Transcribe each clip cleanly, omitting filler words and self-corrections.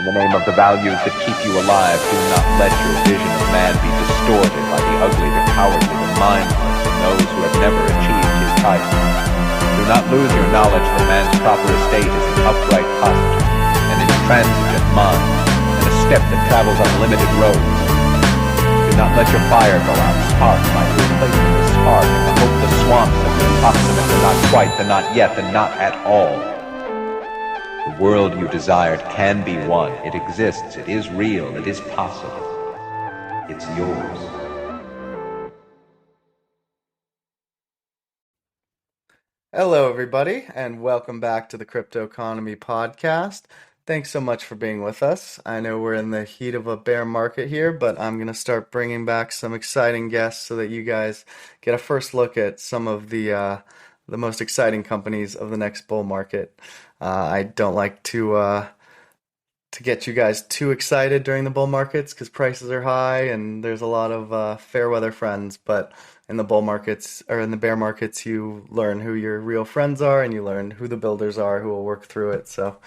the name of the values that keep you alive, do not let your vision of man be distorted by the ugly, the cowardly, the mindless, and those who have never achieved his title. Do not lose your knowledge that man's proper estate is an upright posture, an intransigent mind, and a step that travels on limited roads. Do not let your fire go out. Spark might replace the spark, and the hopeless swamps of the approximate, the not quite, the not yet, the not at all. The world you desired can be won. It exists. It is real. It is possible. It's yours. Hello, everybody, and welcome back to the Crypto Economy Podcast. Thanks so much for being with us. I know we're in the heat of a bear market here, but I'm going to start bringing back some exciting guests so that you guys get a first look at some of the most exciting companies of the next bull market. I don't like to get you guys too excited during the bull markets because prices are high and there's a lot of fair weather friends, but in the bull markets or in the bear markets, you learn who your real friends are and you learn who the builders are who will work through it. So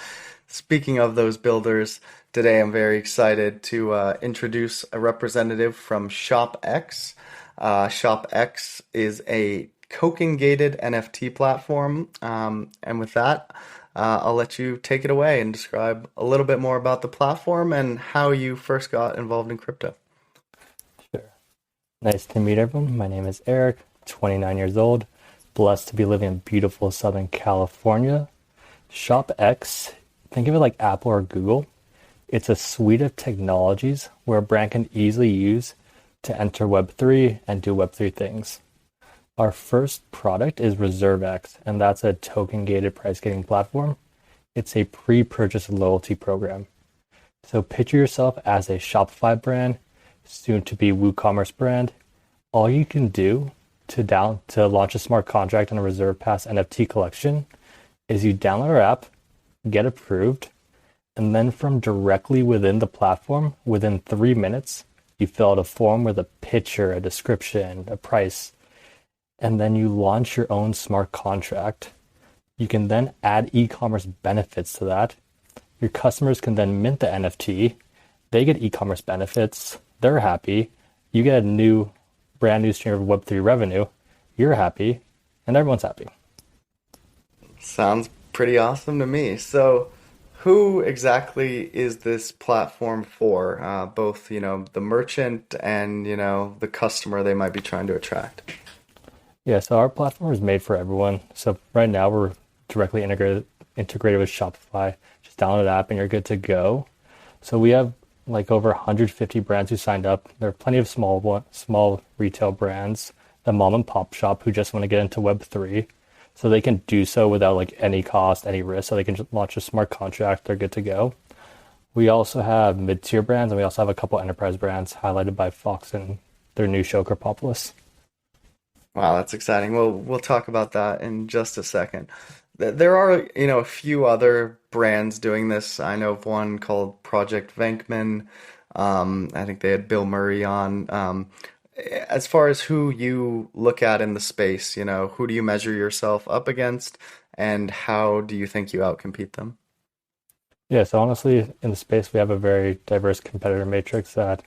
speaking of those builders, today I'm very excited to introduce a representative from ShopX. ShopX is a token-gated NFT platform. And with that, I'll let you take it away and describe a little bit more about the platform and how you first got involved in crypto. Sure. Nice to meet everyone. My name is Eric, 29 years old, blessed to be living in beautiful Southern California. ShopX, think of it like Apple or Google. It's a suite of technologies where a brand can easily use to enter Web3 and do Web3 things. Our first product is ReserveX, and that's a token-gated price-gating platform. It's a pre-purchase loyalty program. So picture yourself as a Shopify brand, soon-to-be WooCommerce brand. All you can do to launch a smart contract on a Reserve Pass NFT collection is you download our app, get approved, and then from directly within the platform, within 3 minutes, you fill out a form with a picture, a description, a price, and then you launch your own smart contract. You can then add e-commerce benefits to that. Your customers can then mint the NFT. They get e-commerce benefits. They're happy. You get a brand new stream of Web3 revenue. You're happy, and everyone's happy. Sounds pretty awesome to me. So who exactly is this platform for? Both, the merchant and, the customer they might be trying to attract. Yeah, so our platform is made for everyone. So right now we're directly integrated with Shopify. Just download the app and you're good to go. So we have like over 150 brands who signed up. There are plenty of small retail brands, the mom and pop shop who just want to get into Web3. So they can do so without like any cost, any risk. So they can just launch a smart contract. They're good to go. We also have mid-tier brands and we also have a couple enterprise brands highlighted by Fox and their new show, Kerpopolis. Wow, that's exciting. Well, we'll talk about that in just a second. There are, a few other brands doing this. I know of one called Project Venkman. I think they had Bill Murray on. As far as who you look at in the space, who do you measure yourself up against, and how do you think you outcompete them? Yeah, so honestly, in the space, we have a very diverse competitor matrix that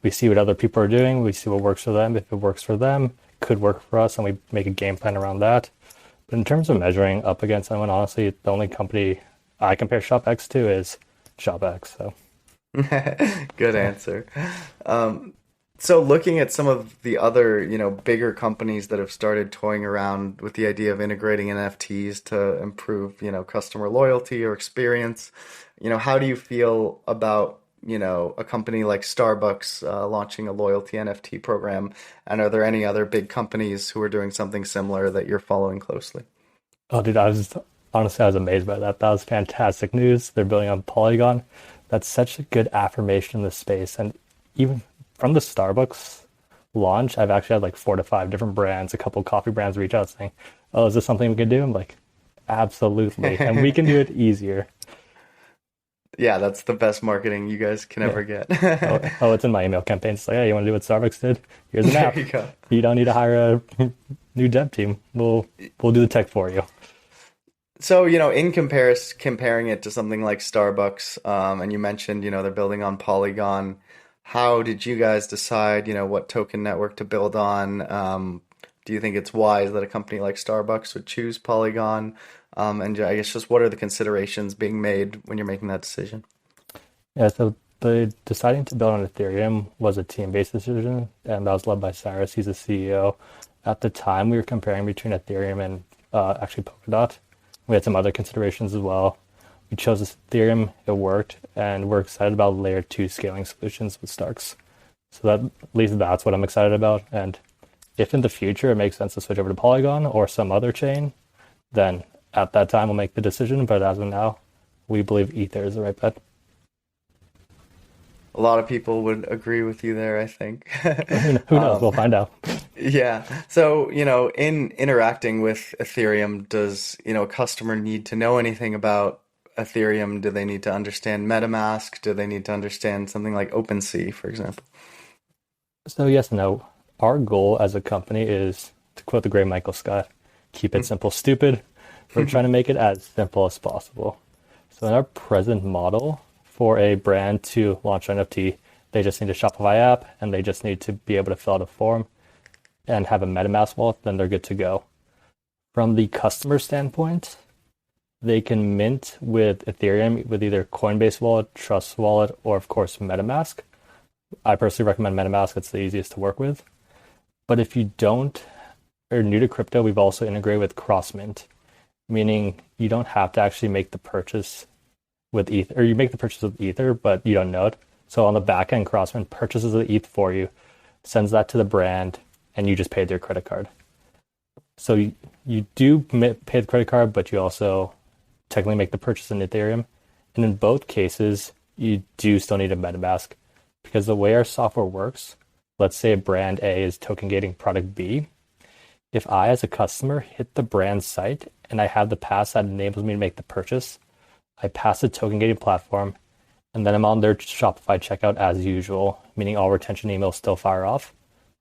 we see what other people are doing. We see what works for them. If it works for them, could work for us, and we make a game plan around that. But in terms of measuring up against anyone, honestly, the only company I compare ShopX to is ShopX. So, good answer. So looking at some of the other, bigger companies that have started toying around with the idea of integrating NFTs to improve, customer loyalty or experience, how do you feel about a company like Starbucks launching a loyalty NFT program? And are there any other big companies who are doing something similar that you're following closely? Oh, dude, I was amazed by that. That was fantastic news. They're building on Polygon. That's such a good affirmation in the space. And even from the Starbucks launch, I've actually had like 4 to 5 different brands, a couple coffee brands reach out saying, "Oh, is this something we can do?" I'm like, absolutely. And we can do it easier. Yeah, that's the best marketing you guys can ever get. It's in my email campaign. It's like, hey, you want to do what Starbucks did? Here's an app. There you go. You don't need to hire a new dev team. We'll do the tech for you. So, in comparing it to something like Starbucks, and you mentioned, they're building on Polygon. How did you guys decide, what token network to build on? Do you think it's wise that a company like Starbucks would choose Polygon? And I guess just what are the considerations being made when you're making that decision? Yeah, so the deciding to build on Ethereum was a team-based decision, and that was led by Cyrus. He's the CEO. At the time, we were comparing between Ethereum and actually Polkadot. We had some other considerations as well. We chose Ethereum, it worked, and we're excited about layer two scaling solutions with Starks. So that at least that's what I'm excited about. And if in the future it makes sense to switch over to Polygon or some other chain, then at that time we'll make the decision. But as of now, we believe Ether is the right bet. A lot of people would agree with you there, I think. Who knows? We'll find out. Yeah. So, in interacting with Ethereum, does, a customer need to know anything about Ethereum? Do they need to understand MetaMask? Do they need to understand something like OpenSea, for example? So yes and no. Our goal as a company is, to quote the great Michael Scott, keep it simple, stupid. We're trying to make it as simple as possible. So in our present model, for a brand to launch an NFT, they just need a Shopify app and they just need to be able to fill out a form and have a MetaMask wallet, then they're good to go. From the customer standpoint, they can mint with Ethereum with either Coinbase wallet, Trust wallet, or of course MetaMask. I personally recommend MetaMask. It's the easiest to work with. But if you don't are new to crypto, we've also integrated with Crossmint, meaning you don't have to actually make the purchase with Ether, or you make the purchase with Ether, but you don't know it. So on the back end, Crossmint purchases the ETH for you, sends that to the brand, and you just pay their credit card. So you do pay the credit card, but you also technically make the purchase in Ethereum. And in both cases, you do still need a MetaMask because the way our software works, let's say brand A is token gating product B. If I, as a customer, hit the brand site and I have the pass that enables me to make the purchase, I pass the token gating platform, and then I'm on their Shopify checkout as usual, meaning all retention emails still fire off.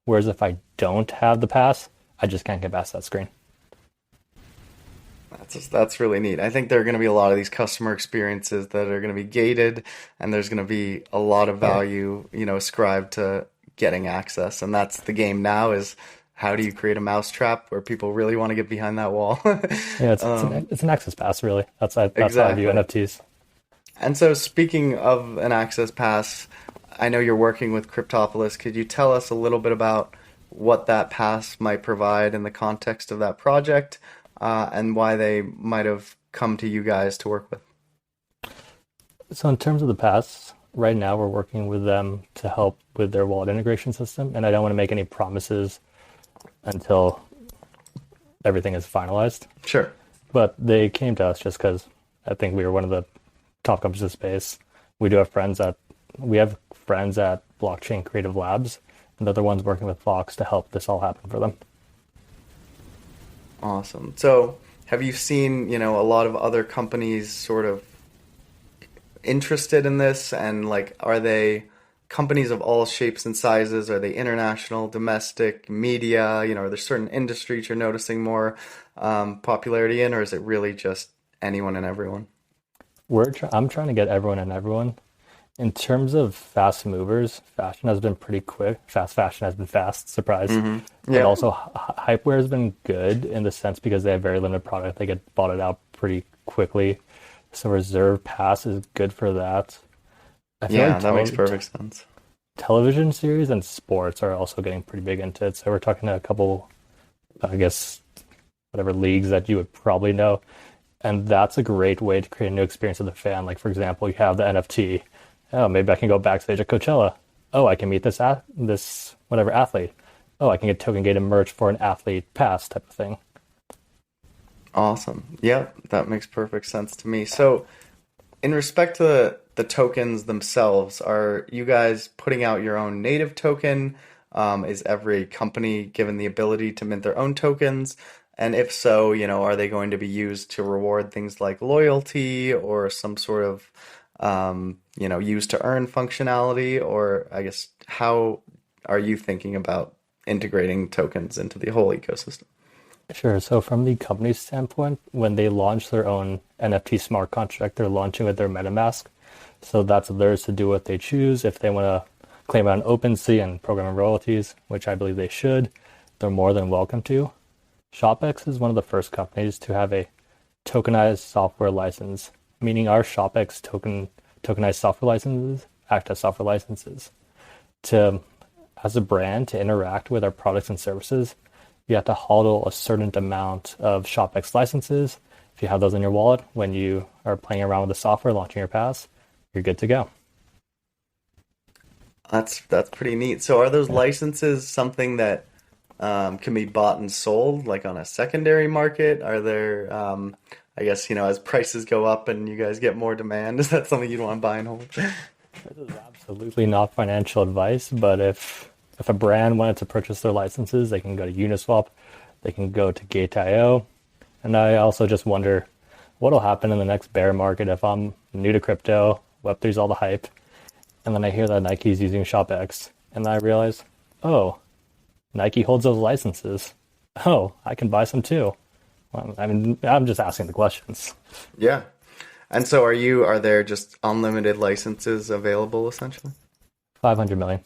Whereas if I don't have the pass, I just can't get past that screen. That's really neat. I think there are going to be a lot of these customer experiences that are going to be gated, and there's going to be a lot of value, ascribed to getting access. And that's the game now is how do you create a mousetrap where people really want to get behind that wall? Yeah, it's an access pass, really. That's how I Exactly. view NFTs. And so speaking of an access pass, I know you're working with Cryptopolis. Could you tell us a little bit about what that pass might provide in the context of that project, and why they might have come to you guys to work with? So in terms of the pass, right now we're working with them to help with their wallet integration system, and I don't want to make any promises until everything is finalized. Sure. But they came to us just because I think we were one of the top companies in the space. We have friends at Blockchain Creative Labs, and they're the ones working with Fox to help this all happen for them. Awesome. So have you seen, a lot of other companies sort of interested in this, and are they companies of all shapes and sizes? Are they international, domestic, media? Are there certain industries you're noticing more popularity in, or is it really just anyone and everyone? I'm trying to get everyone and everyone. In terms of fast movers, fashion has been pretty quick. Fast fashion has been fast, surprise. Yeah. But also Hypewear has been good in the sense because they have very limited product. They get bought it out pretty quickly. So Reserve Pass is good for that. I feel Yeah, like that makes perfect sense. television series and sports are also getting pretty big into it. So we're talking to a couple, I guess, whatever leagues that you would probably know. And that's a great way to create a new experience with the fan. Like, for example, you have the NFT. Oh, maybe I can go backstage at Coachella. Oh, I can meet this whatever athlete. Oh, I can get token gated merch for an athlete pass type of thing. Awesome. Yep, that makes perfect sense to me. So in respect to the tokens themselves, are you guys putting out your own native token? Is every company given the ability to mint their own tokens? And if so, are they going to be used to reward things like loyalty or some sort of, use to earn functionality? Or I guess, how are you thinking about integrating tokens into the whole ecosystem? Sure. So from the company standpoint, when they launch their own NFT smart contract, they're launching with their MetaMask. So that's theirs to do what they choose. If they want to claim on OpenSea and program royalties, which I believe they should, they're more than welcome to. ShopX is one of the first companies to have a tokenized software license, meaning our ShopX tokenized software licenses act as software licenses. To as a brand to interact with our products and services, you have to hodl a certain amount of ShopX licenses. If you have those in your wallet when you are playing around with the software, launching your pass, you're good to go. That's pretty neat. So are those Yeah. licenses something that can be bought and sold like on a secondary market? Are there I guess, as prices go up and you guys get more demand, is that something you'd want to buy and hold? This is absolutely not financial advice, but if a brand wanted to purchase their licenses, they can go to Uniswap, they can go to Gate.io, and I also just wonder what'll happen in the next bear market if I'm new to crypto, Web3's all the hype, and then I hear that Nike's using ShopX, and then I realize, oh, Nike holds those licenses. Oh, I can buy some too. Well, I mean, I'm just asking the questions. Yeah. And so are there just unlimited licenses available essentially? 500 million.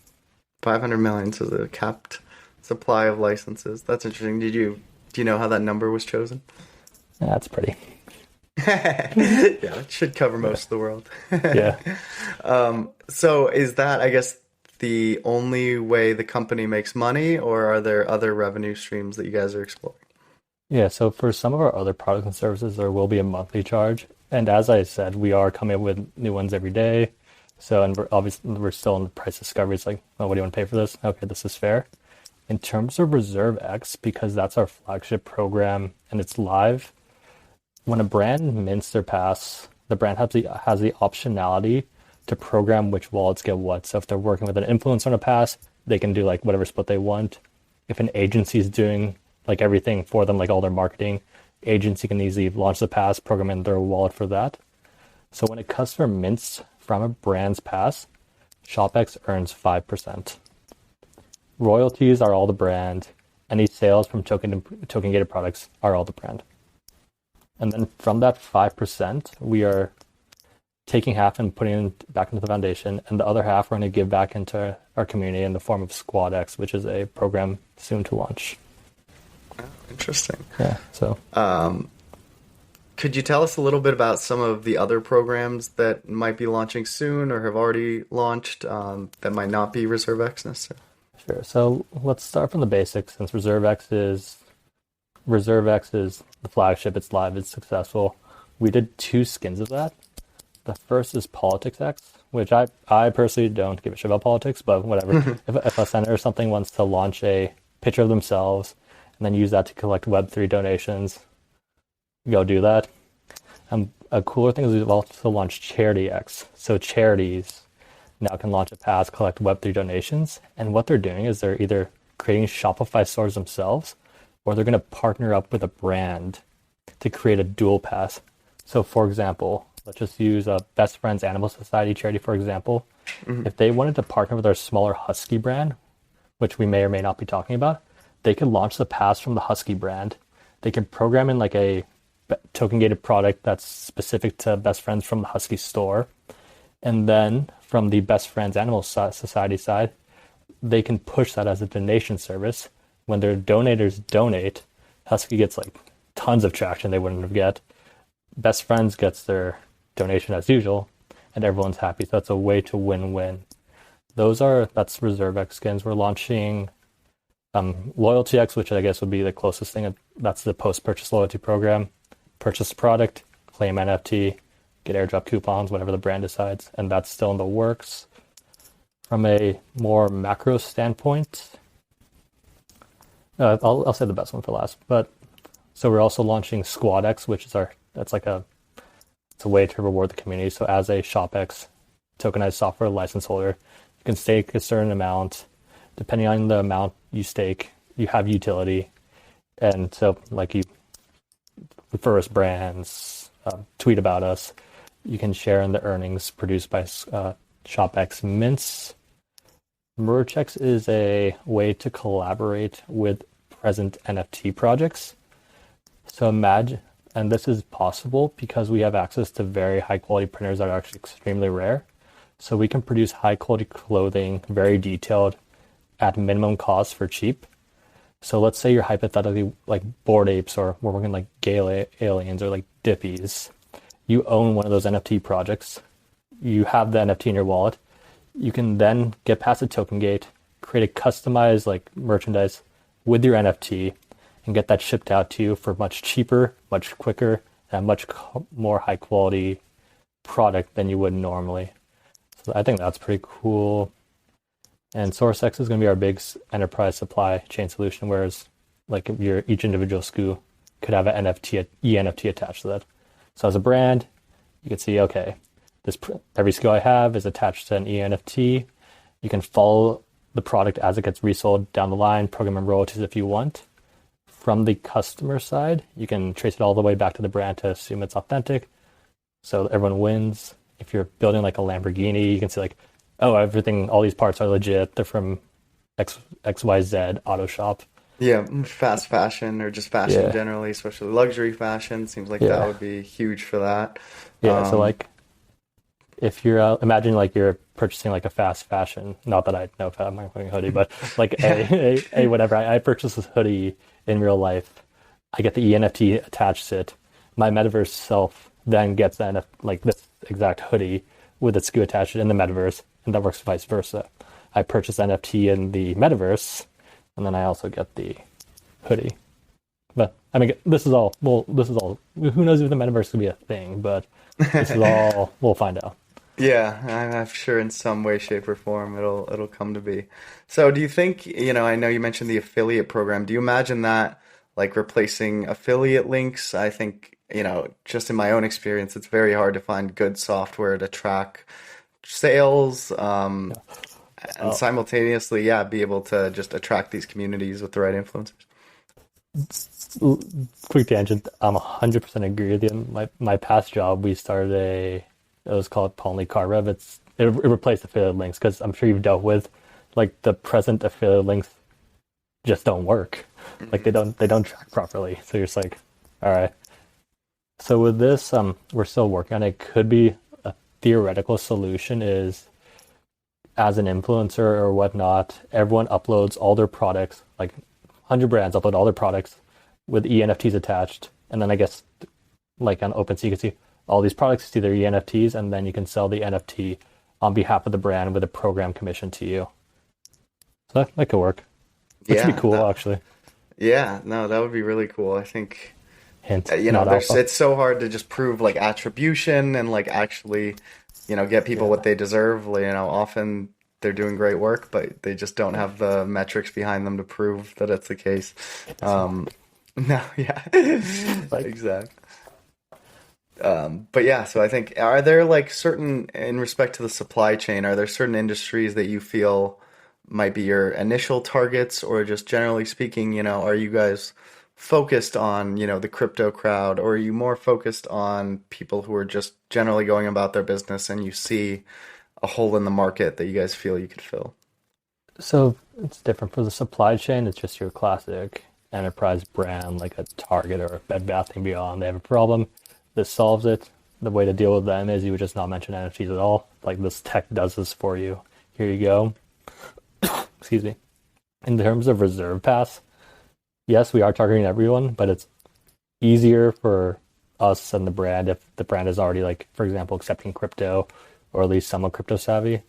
500 million, so the capped supply of licenses. That's interesting. Do you know how that number was chosen? That's pretty. Yeah, it should cover most of the world. Yeah. So is that, I guess, the only way the company makes money, or are there other revenue streams that you guys are exploring? Yeah, so for some of our other products and services, there will be a monthly charge. And as I said, we are coming up with new ones every day. So, and we're still in the price discovery. It's like, oh, what do you want to pay for this? Okay, this is fair. In terms of Reserve X, because that's our flagship program and it's live, when a brand mints their pass, the brand has the optionality to program which wallets get what. So if they're working with an influencer on a pass, they can do like whatever split they want. If an agency is doing like everything for them, like all their marketing, agency can easily launch the pass, program in their wallet for that. So when a customer mints from a brand's pass, ShopX earns 5%. Royalties are all the brand. Any sales from token gated products are all the brand. And then from that 5%, we are taking half and putting it back into the foundation, and the other half we're going to give back into our community in the form of SquadX, which is a program soon to launch. Oh, interesting. Yeah. So could you tell us a little bit about some of the other programs that might be launching soon or have already launched that might not be ReserveX necessarily? sure. So let's start from the basics. Since ReserveX is the flagship, it's live, it's successful. We did 2 skins of that. The first is Politics X, which I personally don't give a shit about politics, but whatever. If a senator or something wants to launch a picture of themselves and then use that to collect Web3 donations, go do that. A cooler thing is we've also launched Charity X. So charities now can launch a pass, collect Web3 donations, and what they're doing is they're either creating Shopify stores themselves, or they're going to partner up with a brand to create a dual pass. So for example, let's just use a Best Friends Animal Society charity, for example. If they wanted to partner with our smaller Husky brand, which we may or may not be talking about, they could launch the pass from the Husky brand. They can program in like a token gated product that's specific to Best Friends from the Husky store. And then from the Best Friends Animal Society side, they can push that as a donation service. When their donators donate, Husky gets like tons of traction they wouldn't have get. Best Friends gets their donation as usual, and everyone's happy. So that's a way to win-win. That's ReserveX skins. We're launching LoyaltyX, which I guess would be the closest thing. That's the post-purchase loyalty program. Purchase the product, claim NFT, get airdrop coupons, whatever the brand decides, and that's still in the works. From a more macro standpoint, I'll say the best one for last. But so we're also launching SquadX, which is it's a way to reward the community. So as a ShopX tokenized software license holder, you can stake a certain amount. Depending on the amount you stake, you have utility. And so like you refer us brands, tweet about us, you can share in the earnings produced by ShopX mints. MerchX is a way to collaborate with present NFT projects. So imagine, and this is possible because we have access to very high quality printers that are actually extremely rare. So we can produce high quality clothing, very detailed, at minimum cost for cheap. So let's say you're hypothetically like Bored Apes, or we're working like Aliens or like Dippies. You own one of those NFT projects. You have the NFT in your wallet. You can then get past the token gate, create a customized like merchandise with your NFT, and get that shipped out to you for much cheaper, much quicker, and a much more high quality product than you would normally. So I think that's pretty cool. And SourceX is going to be our big enterprise supply chain solution, whereas like each individual SKU could have an NFT attached to that. So as a brand, you can see, okay, every SKU I have is attached to an ENFT. You can follow the product as it gets resold down the line, program and royalties if you want. From the customer side, you can trace it all the way back to the brand to assume it's authentic. So everyone wins. If you're building like a Lamborghini, you can see like, oh, all these parts are legit. They're from XYZ auto shop. Yeah, fast fashion or just fashion generally, especially luxury fashion. Seems like that would be huge for that. Yeah, so like if you're imagine like you're purchasing like a fast fashion, not that I know if I'm wearing a hoodie, but like a whatever. I purchased this hoodie in real life. I get the ENFT attached to it. My metaverse self then gets like this exact hoodie with its SKU attached in the metaverse, and that works vice versa. I purchase NFT in the metaverse, and then I also get the hoodie. But I mean, this is all. Who knows if the metaverse could be a thing? But this is all we'll find out. Yeah, I'm sure in some way, shape, or form it'll come to be. So do you think, I know you mentioned the affiliate program. Do you imagine that like replacing affiliate links? I think, just in my own experience, it's very hard to find good software to track sales, and simultaneously, be able to just attract these communities with the right influencers. Quick tangent. I'm 100% agree with you. My past job, we started it was called Only Car Rev. It replaced affiliate links because I'm sure you've dealt with like the present affiliate links just don't work. Like they don't track properly. So you're just like, all right. So with this, we're still working on it. Could be a theoretical solution is as an influencer or whatnot, everyone uploads all their products, like 100 brands upload all their products with ENFTs attached. And then I guess like on OpenSea, you can see all these products, see their ENFTs, and then you can sell the NFT on behalf of the brand with a program commission to you. So that could work. Which would be cool, actually. Yeah, no, that would be really cool. I think, hint, it's so hard to just prove like attribution and like actually, get people what they deserve. Often they're doing great work, but they just don't have the metrics behind them to prove that it's the case. No, yeah, exactly. But yeah, so I think, are there like in respect to the supply chain, are there certain industries that you feel might be your initial targets, or just generally speaking, are you guys focused on, the crypto crowd, or are you more focused on people who are just generally going about their business and you see a hole in the market that you guys feel you could fill? So it's different for the supply chain. It's just your classic enterprise brand, like a Target or a Bed Bath & Beyond. They have a problem. This solves it. The way to deal with them is you would just not mention NFTs at all. Like this tech does this for you. Here you go. Excuse me. In terms of Reserve Pass, yes, we are targeting everyone, but it's easier for us and the brand if the brand is already like, for example, accepting crypto or at least somewhat crypto savvy.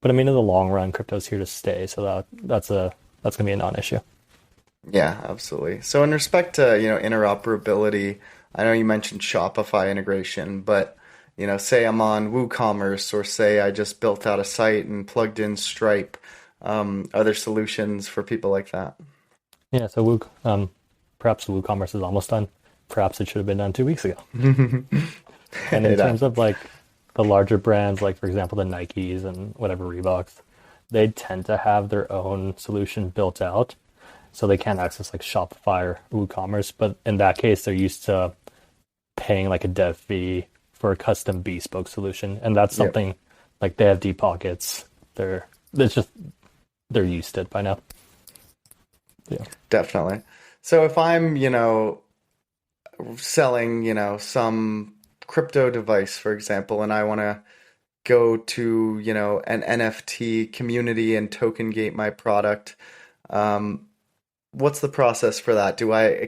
But I mean, in the long run, crypto's here to stay, so that's gonna be a non-issue. Yeah, absolutely. So in respect to, interoperability, I know you mentioned Shopify integration, but, say I'm on WooCommerce, or say I just built out a site and plugged in Stripe. Are there solutions for people like that? Yeah, so perhaps WooCommerce is almost done. Perhaps it should have been done 2 weeks ago. And in terms of like the larger brands, like for example, the Nikes and whatever Reeboks, they tend to have their own solution built out. So they can't access like Shopify or WooCommerce, but in that case, they're used to paying like a dev fee for a custom bespoke solution. And that's something like they have deep pockets. They're used to it by now. Yeah. Definitely. So if I'm, selling, some crypto device, for example, and I want to go to, an NFT community and token gate my product. Um, what's the process for that?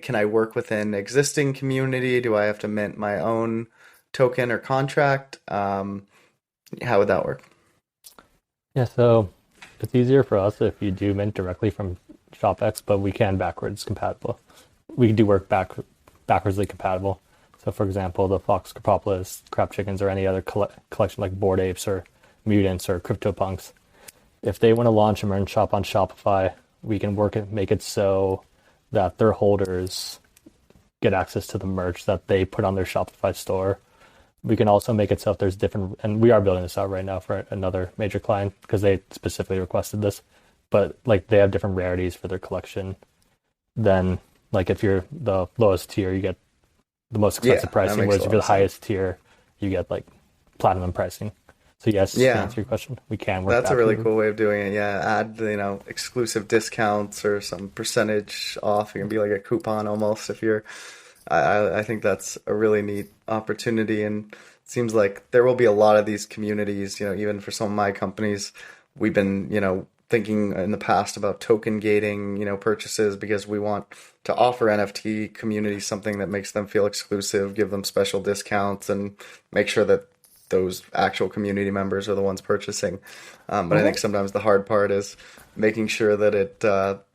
Can I work within existing community? Do I have to mint my own token or contract? How would that work? Yeah, so it's easier for us if you do mint directly from ShopX, but we can backwards compatible. We do work backwardsly compatible. So, for example, the Fox Cryptopolis, Crap Chickens, or any other collection like Bored Apes or Mutants or CryptoPunks, if they want to launch a merch shop on Shopify, we can make it so that their holders get access to the merch that they put on their Shopify store. We can also make it so if there's different, and we are building this out right now for another major client because they specifically requested this, but like they have different rarities for their collection. Then, like if you're the lowest tier, you get the most expensive pricing, whereas if you're the highest tier, you get like platinum pricing. So yes, to answer your question, we can work. That's a really cool way of doing it. Yeah, add exclusive discounts or some percentage off. It can be like a coupon almost if you're. I think that's a really neat opportunity, and it seems like there will be a lot of these communities. Even for some of my companies, we've been thinking in the past about token gating purchases because we want to offer NFT communities something that makes them feel exclusive, give them special discounts, and make sure that those actual community members are the ones purchasing. But I think sometimes the hard part is making sure that it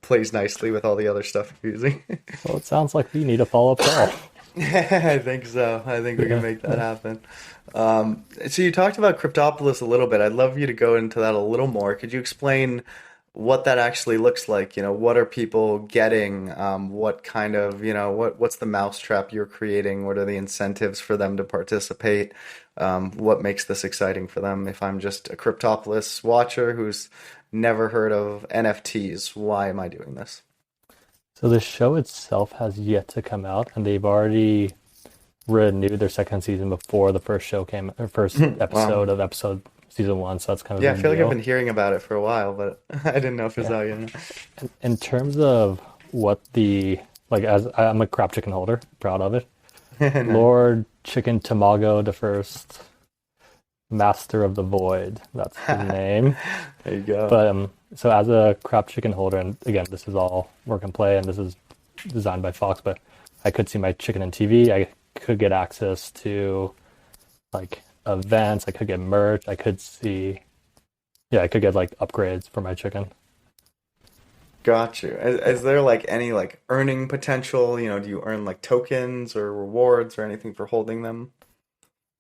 plays nicely with all the other stuff you're using. Well, it sounds like we need a follow-up call. I think so. I think we can make that happen. So you talked about Cryptopolis a little bit. I'd love you to go into that a little more. Could you explain what that actually looks like? What are people getting? What kind of, what's the mousetrap you're creating? What are the incentives for them to participate? What makes this exciting for them? If I'm just a Cryptopolis watcher who's never heard of NFTs, why am I doing this? So the show itself has yet to come out, and they've already renewed their second season before the first show came, or first episode of season 1. So that's kind of I feel like I've been hearing about it for a while, but I didn't know if it's out yet. In terms of what as I'm a crap chicken holder, proud of it. Lord Chicken Tamago the First, Master of the Void. That's his name. There you go. But so as a crap chicken holder, and again, this is all work and play, and this is designed by Fox, but I could see my chicken on TV. I could get access to like events. I could get merch. I could get like upgrades for my chicken. Got you. Is there like any like earning potential? Do you earn like tokens or rewards or anything for holding them?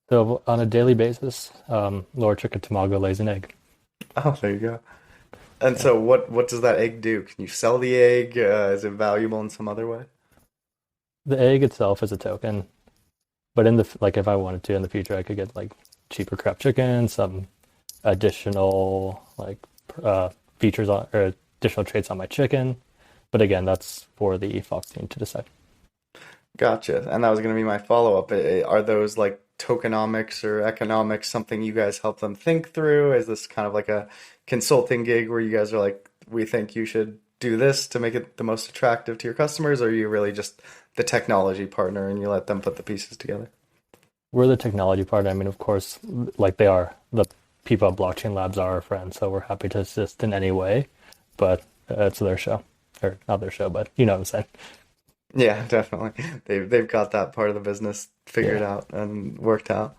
So on a daily basis, Lord Chicken Tamago lays an egg. Oh, there you go. And so what does that egg do? Can you sell the egg? Is it valuable in some other way? The egg itself is a token, but if I wanted to in the future, I could get like cheaper crap chicken, some additional features or additional traits on my chicken. But again, that's for the Fox team to decide. Gotcha. And that was going to be my follow-up. Are those like tokenomics or economics something you guys help them think through? Is this kind of like a consulting gig where you guys are like, we think you should do this to make it the most attractive to your customers, or are you really just the technology partner and you let them put the pieces together? We're the technology partner. I mean, of course, like they are, the people at Blockchain Labs are our friends, so we're happy to assist in any way, but it's their show. Or not their show, but you know what I'm saying. Yeah, definitely. They've got that part of the business figured out and worked out.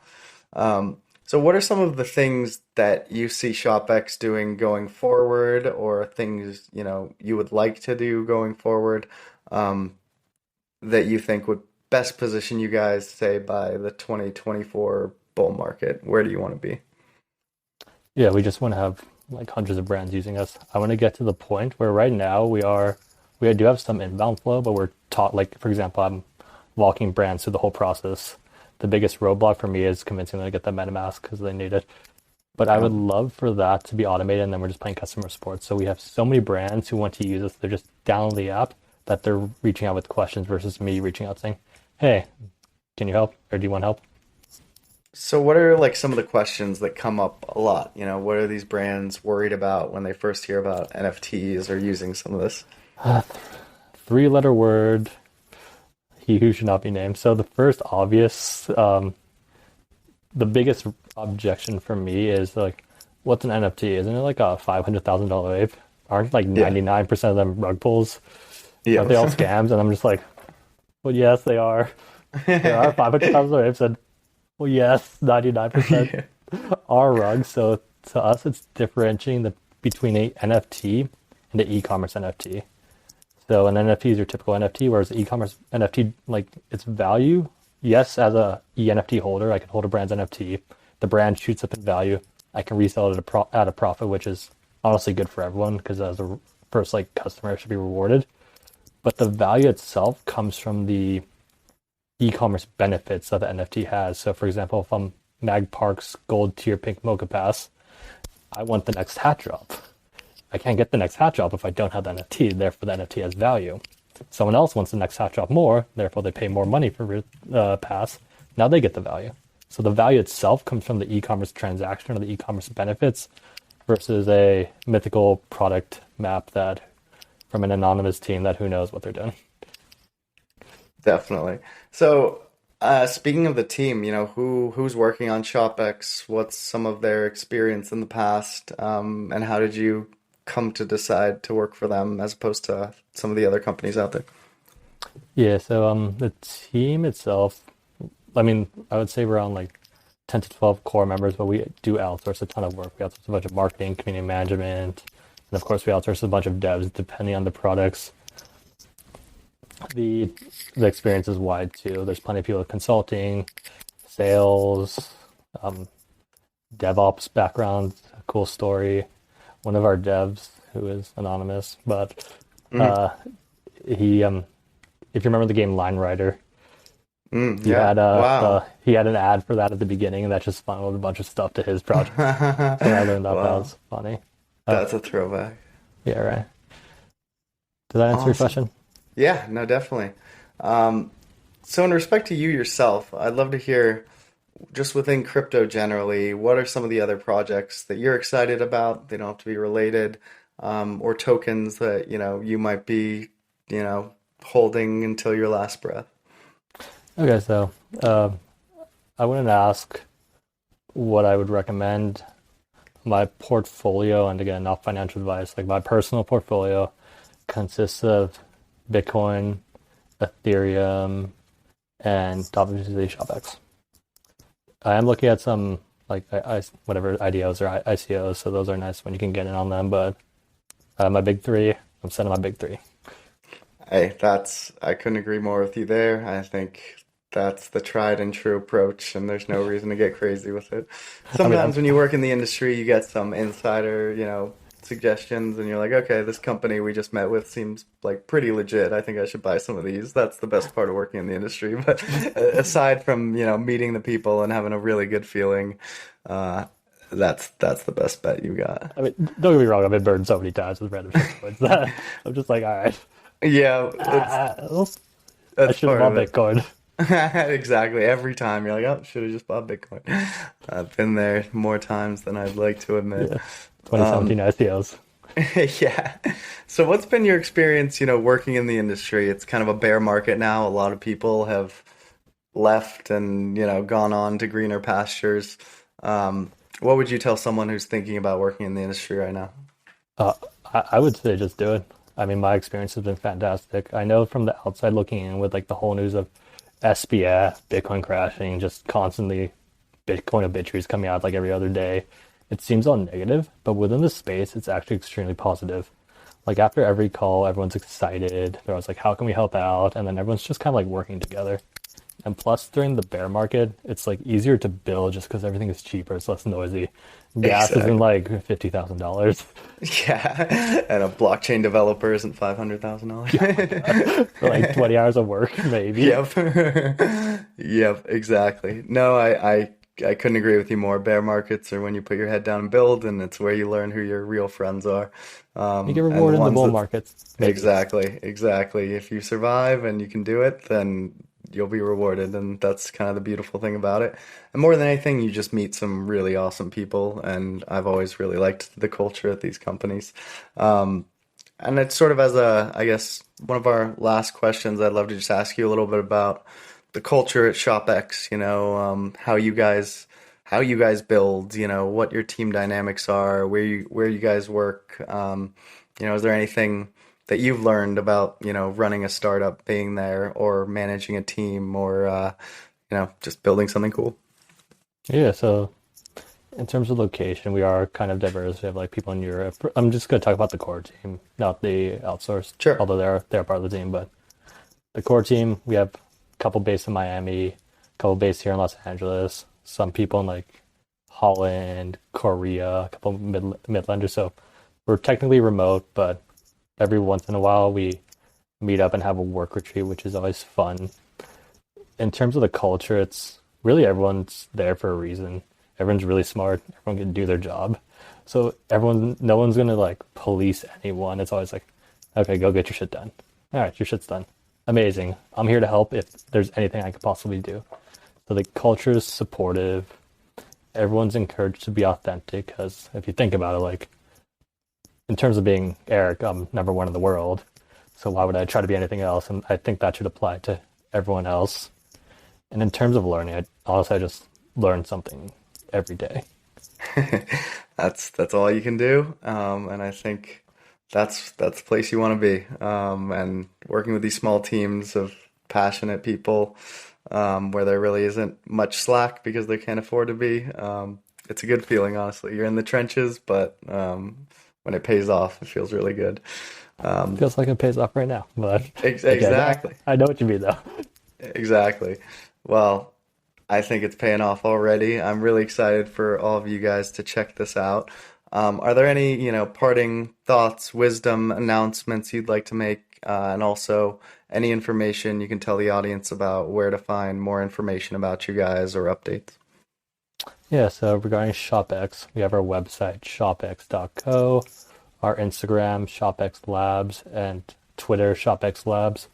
So what are some of the things that you see ShopX doing going forward, or things you would like to do going forward, that you think would best position you guys, say, by the 2024 bull market? Where do you want to be? Yeah, we just want to have like hundreds of brands using us. I want to get to the point where right now we do have some inbound flow, but we're taught, like, for example, I'm walking brands through the whole process. The biggest roadblock for me is convincing them to get the MetaMask because they need it. But I would love for that to be automated, and then we're just playing customer support. So we have so many brands who want to use us. They're just downloading the app, that they're reaching out with questions versus me reaching out saying, hey, can you help? Or do you want help? So what are like some of the questions that come up a lot? What are these brands worried about when they first hear about NFTs or using some of this? 3-letter word, he who should not be named. So the first obvious, the biggest objection for me is like, what's an NFT? Isn't it like a $500,000 ape? Aren't like Yeah. 99% of them rug pulls? Aren't they all Yeah. scams? And I'm just like, well, yes, they are. There are 500,000 apes, and well, yes, 99% Yeah. are rugs. So to us, it's differentiating between a NFT and an e-commerce NFT. So an NFT is your typical NFT, whereas the e-commerce NFT, like its value, yes, as a NFT holder, I can hold a brand's NFT. The brand shoots up in value. I can resell it at a profit, which is honestly good for everyone because as a first like customer, it should be rewarded. But the value itself comes from the e-commerce benefits that the NFT has. So for example, if I'm Mag Park's gold tier pink mocha pass, I want the next hat drop. I can't get the next hat drop if I don't have the NFT, therefore the NFT has value. Someone else wants the next hat drop more, therefore they pay more money for pass. Now they get the value. So the value itself comes from the e-commerce transaction or the e-commerce benefits versus a mythical product map that from an anonymous team that who knows what they're doing. Definitely. So, speaking of the team, who's working on ShopX? What's some of their experience in the past? And how did you come to decide to work for them as opposed to some of the other companies out there? Yeah, so the team itself, I mean, I would say we're on like 10 to 12 core members, but we do outsource a ton of work. We outsource a bunch of marketing, community management, and of course we outsource a bunch of devs depending on the products. The experience is wide too. There's plenty of people with consulting, sales, um, DevOps background, a cool story. One of our devs, who is anonymous, but Mm, uh, he, if you remember the game Line Rider, he yeah. had Wow. he had an ad for that at the beginning, and that just funneled a bunch of stuff to his project. So I learned that Wow. was funny. Uh, That's a throwback. yeah, right. Did that answer your Awesome. question? Yeah, no, definitely. Um, so in respect to you yourself, I'd love to hear just within crypto generally, what are some of the other projects that you're excited about? They don't have to be related, or tokens that, you might be, holding until your last breath. Okay, so uh, I wouldn't ask what I would recommend. My portfolio, and again, not financial advice, like my personal portfolio consists of Bitcoin, Ethereum, and obviously ShopX. I am looking at some like whatever IDOs or ICOs, so those are nice when you can get in on them. But my big three, I'm sending my big three. Hey, I couldn't agree more with you there. I think that's the tried and true approach, and there's no reason to get crazy with it. I mean, Sometimes when you work in the industry, you get some insider, suggestions, and you're like, okay, this company we just met with seems like pretty legit. I think I should buy some of these. That's the best part of working in the industry. But aside from, meeting the people and having a really good feeling, uh, that's the best bet you got. I mean, don't get me wrong, I've been burned so many times with random shitcoins that I'm just like, all right, Yeah, well, I that's should have part bought of it. Bitcoin. Exactly. Every time you're like, oh, should have just bought Bitcoin. I've been there more times than I'd like to admit. Yeah, 2017 ICOs. Yeah. So what's been your experience, working in the industry? It's kind of a bear market now. A lot of people have left and, gone on to greener pastures. What would you tell someone who's thinking about working in the industry right now? Uh, I would say just do it. I mean, my experience has been fantastic. I know from the outside looking in with like the whole news of SBF, Bitcoin crashing, just constantly Bitcoin obituaries coming out like every other day. It seems all negative, but within the space, it's actually extremely positive. Like after every call, everyone's excited. They're always like, how can we help out? And then everyone's just kind of like working together. And plus, during the bear market, it's like easier to build just because everything is cheaper. It's less noisy. Gas isn't Exactly. like $50,000 Yeah. And a blockchain developer isn't $500,000. for like 20 hours of work, maybe. Yep. Yep, exactly. No, I couldn't agree with you more. Bear markets are when you put your head down and build, and it's where you learn who your real friends are. You get And the rewarded in the ones bull that markets, maybe. exactly, exactly. If you survive and you can do it, then you'll be rewarded, and that's kind of the beautiful thing about it. And more than anything, you just meet some really awesome people, and I've always really liked the culture at these companies. Um, And it's sort of as I guess, one of our last questions, I'd love to just ask you a little bit about the culture at ShopX, how you guys build, what your team dynamics are, where you guys work. Is there anything that you've learned about, running a startup, being there, or managing a team, or just building something cool? Yeah, so in terms of location, we are kind of diverse. We have like people in Europe. I'm just going to talk about the core team, not the outsourced, Sure. although they're part of the team. But the core team, we have a couple based in Miami, a couple based here in Los Angeles, some people in like Holland, Korea, a couple Midlanders. So we're technically remote, but every once in a while we meet up and have a work retreat, which is always fun. In terms of the culture, it's really everyone's there for a reason. Everyone's really smart. Everyone can do their job. So no one's gonna like police anyone. It's always like, okay, go get your shit done. All right, your shit's done. Amazing. I'm here to help if there's anything I could possibly do. So the culture is supportive. Everyone's encouraged to be authentic because if you think about it, like in terms of being Eric, I'm number one in the world. So why would I try to be anything else? And I think that should apply to everyone else. And in terms of learning, I just learn something every day. That's all you can do, and I think that's the place you want to be. And working with these small teams of passionate people, where there really isn't much slack because there can't afford to be. It's a good feeling, honestly. You're in the trenches, but when it pays off, it feels really good. Feels like it pays off right now. But again, Exactly. I know what you mean though. Exactly. Well, I think it's paying off already. I'm really excited for all of you guys to check this out. Are there any, parting thoughts, wisdom, announcements you'd like to make, and also any information you can tell the audience about where to find more information about you guys or updates? Yeah, so regarding ShopX, we have our website, shopx.co, our Instagram, ShopX Labs, and Twitter, ShopX Labs.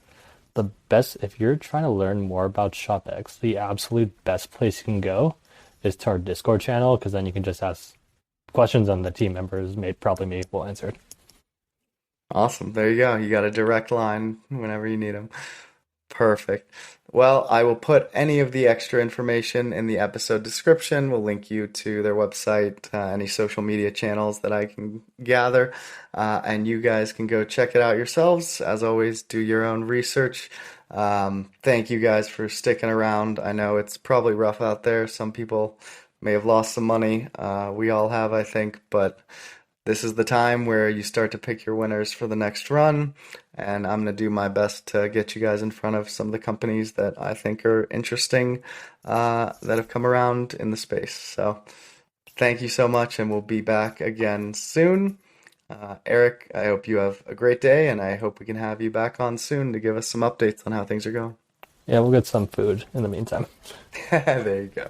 The best, if you're trying to learn more about ShopX, the absolute best place you can go is to our Discord channel, because then you can just ask questions and the team members, probably me, will answer it. Awesome. There you go. You got a direct line whenever you need them. Perfect. Well, I will put any of the extra information in the episode description. We'll link you to their website, any social media channels that I can gather, and you guys can go check it out yourselves. As always, do your own research. Thank you guys for sticking around. I know it's probably rough out there. Some people may have lost some money. We all have, I think, but this is the time where you start to pick your winners for the next run, and I'm going to do my best to get you guys in front of some of the companies that I think are interesting, that have come around in the space. So thank you so much, and we'll be back again soon. Eric, I hope you have a great day, and I hope we can have you back on soon to give us some updates on how things are going. Yeah, we'll get some food in the meantime. There you go.